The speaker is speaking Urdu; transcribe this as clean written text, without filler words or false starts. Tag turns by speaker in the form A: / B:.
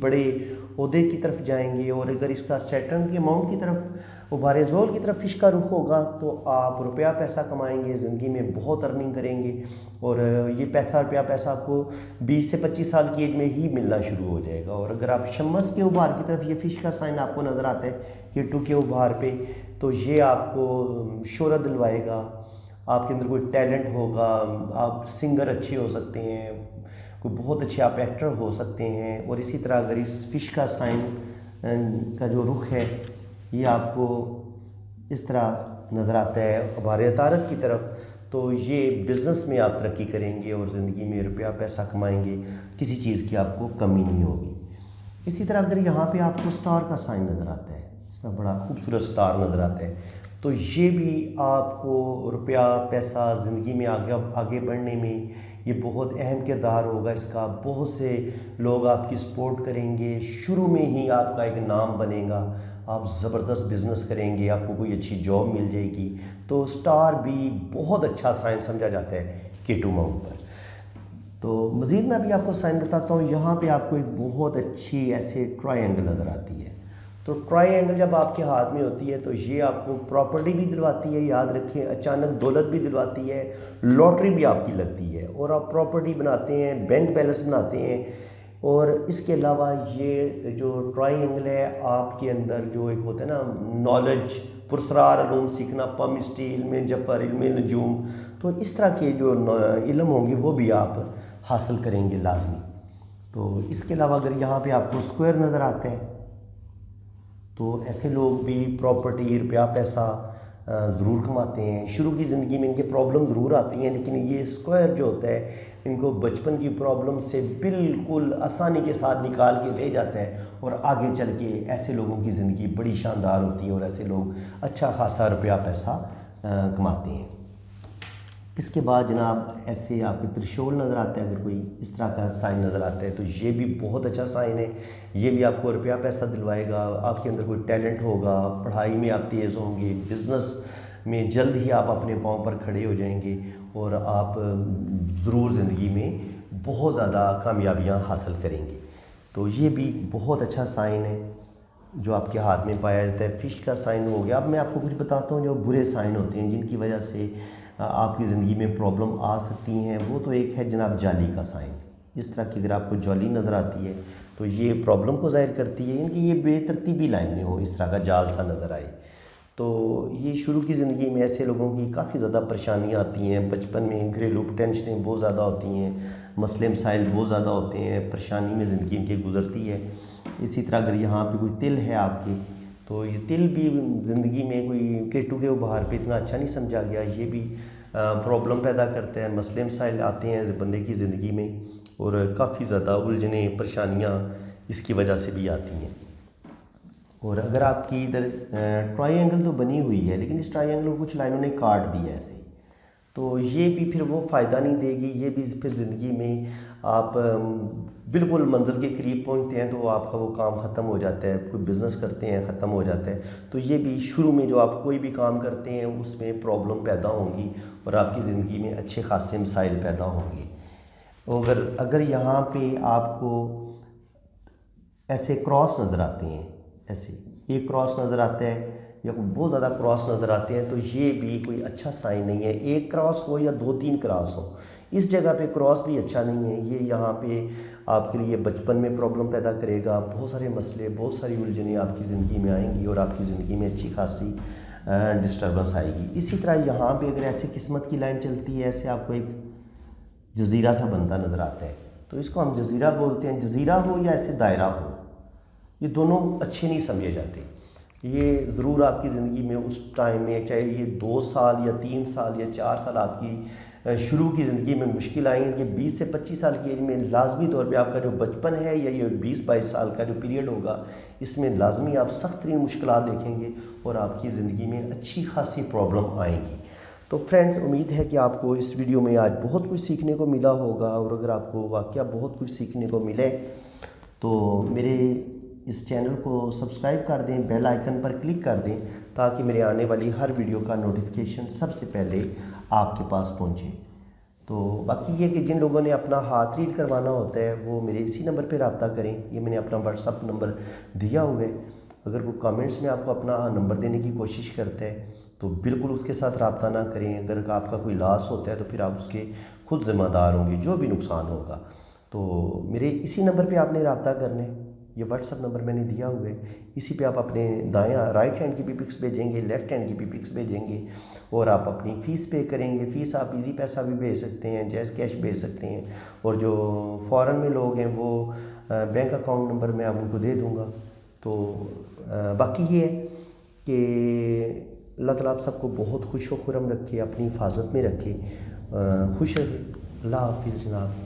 A: بڑے عہدے کی طرف جائیں گے، اور اگر اس کا سیٹرن کے ماؤنٹ کی طرف ابھارِ زول کی طرف فش کا رخ ہوگا تو آپ روپیہ پیسہ کمائیں گے، زندگی میں بہت ارننگ کریں گے، اور یہ روپیہ آپ کو 20 سے 25 سال کی ایج میں ہی ملنا شروع ہو جائے گا۔ اور اگر آپ شمس کے ابھار کی طرف، یہ فش کا سائن آپ کو نظر آتا ہے کیٹو کے ابھار پہ، تو یہ آپ کو شہرت دلوائے گا، آپ کے اندر کوئی ٹیلنٹ ہوگا، آپ سنگر اچھے ہو سکتے ہیں، کوئی بہت اچھے آپ ایکٹر ہو سکتے ہیں۔ اور اسی طرح اگر اس فش کا سائن کا جو رخ ہے یہ آپ کو اس طرح نظر آتا ہے ابھار عطارد کی طرف، تو یہ بزنس میں آپ ترقی کریں گے اور زندگی میں روپیہ پیسہ کمائیں گے، کسی چیز کی آپ کو کمی نہیں ہوگی۔ اسی طرح اگر یہاں پہ آپ کو سٹار کا سائن نظر آتا ہے، اس طرح بڑا خوبصورت سٹار نظر آتا ہے، تو یہ بھی آپ کو روپیہ پیسہ زندگی میں آگے بڑھنے میں یہ بہت اہم کردار ہوگا اس کا۔ بہت سے لوگ آپ کی سپورٹ کریں گے، شروع میں ہی آپ کا ایک نام بنے گا، آپ زبردست بزنس کریں گے، آپ کو کوئی اچھی جاب مل جائے گی۔ تو سٹار بھی بہت اچھا سائن سمجھا جاتا ہے کیٹو ماؤنٹ پر۔ تو مزید میں ابھی آپ کو سائن بتاتا ہوں، یہاں پہ آپ کو ایک بہت اچھی ایسے ٹرائی اینگل نظر آتی ہے۔ تو ٹرائی اینگل جب آپ کے ہاتھ میں ہوتی ہے تو یہ آپ کو پراپرٹی بھی دلواتی ہے، یاد رکھیں، اچانک دولت بھی دلواتی ہے، لاٹری بھی آپ کی لگتی ہے، اور آپ پراپرٹی بناتے ہیں، بینک بیلنس بناتے ہیں۔ اور اس کے علاوہ یہ جو ٹرائی اینگل ہے آپ کے اندر جو ایک ہوتا ہے نا نالج، پرسرار علوم سیکھنا، پمسٹری، علم جفر، علم نجوم، تو اس طرح کے جو علم ہوں گے وہ بھی آپ حاصل کریں گے لازمی۔ تو اس کے علاوہ اگر یہاں پہ آپ کو اسکوائر نظر آتے ہیں تو ایسے لوگ بھی پراپرٹی، روپیہ پیسہ ضرور کماتے ہیں۔ شروع کی زندگی میں ان کے پرابلم ضرور آتی ہیں، لیکن یہ اسکوائر جو ہوتا ہے ان کو بچپن کی پرابلم سے بالکل آسانی کے ساتھ نکال کے لے جاتا ہے، اور آگے چل کے ایسے لوگوں کی زندگی بڑی شاندار ہوتی ہے اور ایسے لوگ اچھا خاصا روپیہ پیسہ کماتے ہیں۔ اس کے بعد جناب ایسے آپ کے ترشول نظر آتا ہے، اگر کوئی اس طرح کا سائن نظر آتا ہے تو یہ بھی بہت اچھا سائن ہے، یہ بھی آپ کو روپیہ پیسہ دلوائے گا، آپ کے اندر کوئی ٹیلنٹ ہوگا، پڑھائی میں آپ تیز ہوں گے، بزنس میں جلد ہی آپ اپنے پاؤں پر کھڑے ہو جائیں گے، اور آپ ضرور زندگی میں بہت زیادہ کامیابیاں حاصل کریں گے۔ تو یہ بھی بہت اچھا سائن ہے جو آپ کے ہاتھ میں پایا جاتا ہے۔ فش کا سائن ہو گیا۔ اب میں آپ کو کچھ بتاتا ہوں جو برے سائن ہوتے ہیں جن کی وجہ سے آپ کی زندگی میں پرابلم آ سکتی ہیں۔ وہ تو ایک ہے جناب جالی کا سائن۔ اس طرح کی اگر آپ کو جالی نظر آتی ہے تو یہ پرابلم کو ظاہر کرتی ہے، کہ یہ بے ترتیبی لائنیں ہو، اس طرح کا جال سا نظر آئے، تو یہ شروع کی زندگی میں ایسے لوگوں کی کافی زیادہ پریشانیاں آتی ہیں۔ بچپن میں گھریلو ٹینشنیں بہت زیادہ ہوتی ہیں، مسئلے مسائل بہت زیادہ ہوتے ہیں، پریشانی میں زندگی ان کے گزرتی ہے۔ اسی طرح اگر یہاں پہ کوئی تل ہے آپ کے، تو یہ تل بھی زندگی میں کوئی کیٹو کے ابھار پہ اتنا اچھا نہیں سمجھا گیا، یہ بھی پرابلم پیدا کرتا ہے، مسئلے مسائل آتے ہیں بندے کی زندگی میں، اور کافی زیادہ الجھنیں پریشانیاں اس کی وجہ سے بھی آتی ہیں۔ اور اگر آپ کی ادھر ٹرائی اینگل تو بنی ہوئی ہے، لیکن اس ٹرائی اینگل کو کچھ لائنوں نے کاٹ دیا ایسے، تو یہ بھی پھر وہ فائدہ نہیں دے گی، یہ بھی پھر زندگی میں آپ بالکل منزل کے قریب پہنچتے ہیں تو آپ کا وہ کام ختم ہو جاتا ہے، کوئی بزنس کرتے ہیں ختم ہو جاتا ہے، تو یہ بھی شروع میں جو آپ کوئی بھی کام کرتے ہیں اس میں پرابلم پیدا ہوں گی اور آپ کی زندگی میں اچھے خاصے مسائل پیدا ہوں گے۔ اگر یہاں پہ آپ کو ایسے کراس نظر آتے ہیں، ایسے ایک کراس نظر آتا ہے یا بہت زیادہ کراس نظر آتے ہیں، تو یہ بھی کوئی اچھا سائن نہیں ہے۔ ایک کراس ہو یا 2-3 کراس ہو، اس جگہ پہ کراس بھی اچھا نہیں ہے، یہ یہاں پہ آپ کے لیے بچپن میں پرابلم پیدا کرے گا، بہت سارے مسئلے، بہت ساری الجھنیں آپ کی زندگی میں آئیں گی اور آپ کی زندگی میں اچھی خاصی ڈسٹربنس آئے گی۔ اسی طرح یہاں پہ اگر ایسے قسمت کی لائن چلتی ہے، ایسے آپ کو ایک جزیرہ سا بنتا نظر آتا ہے، تو اس کو ہم جزیرہ بولتے ہیں۔ جزیرہ ہو یا ایسے دائرہ ہو، یہ دونوں اچھے نہیں سمجھے جاتے۔ یہ ضرور آپ کی زندگی میں اس ٹائم میں، چاہے یہ 2 سال یا 3 سال یا 4 سال آپ کی شروع کی زندگی میں مشکل آئیں کہ 20 سے 25 سال کی ایج میں لازمی طور پہ آپ کا جو بچپن ہے یا یہ 20-22 سال کا جو پیریڈ ہوگا، اس میں لازمی آپ سخت ترین مشکلات دیکھیں گے اور آپ کی زندگی میں اچھی خاصی پرابلم آئیں گی۔ تو فرینڈز، امید ہے کہ آپ کو اس ویڈیو میں آج بہت کچھ سیکھنے کو ملا ہوگا، اور اگر آپ کو واقعہ بہت کچھ سیکھنے کو ملے تو میرے اس چینل کو سبسکرائب کر دیں، بیل آئیکن پر کلک کر دیں تاکہ میرے آنے والی ہر ویڈیو کا نوٹیفیکیشن سب سے پہلے آپ کے پاس پہنچے۔ تو باقی یہ کہ جن لوگوں نے اپنا ہاتھ ریڈ کروانا ہوتا ہے وہ میرے اسی نمبر پہ رابطہ کریں. یہ میں نے اپنا واٹس اپ نمبر دیا ہوا ہے. اگر کوئی کامنٹس میں آپ کو اپنا نمبر دینے کی کوشش کرتا ہے تو بالکل اس کے ساتھ رابطہ نہ کریں. اگر آپ کا کوئی لاس ہوتا ہے تو پھر آپ اس کے خود ذمہ دار ہوں گے، جو بھی نقصان ہوگا. تو میرے اسی نمبر پہ آپ نے رابطہ کرنا ہے. یہ واٹس اپ نمبر میں نے دیا ہوا ہے. اسی پہ آپ اپنے رائٹ ہینڈ کی بھی پکس بھیجیں گے، لیفٹ ہینڈ کی بھی پکس بھیجیں گے، اور آپ اپنی فیس پے کریں گے. فیس آپ ایزی پیسہ بھی بھیج سکتے ہیں، جیز کیش بھیج سکتے ہیں، اور جو فارن میں لوگ ہیں وہ بینک اکاؤنٹ نمبر میں آپ ان کو دے دوں گا. تو باقی یہ ہے کہ اللہ تعالیٰ آپ سب کو بہت خوش و خرم رکھے، اپنی حفاظت میں رکھے، خوش رہے. اللہ حافظ جناب.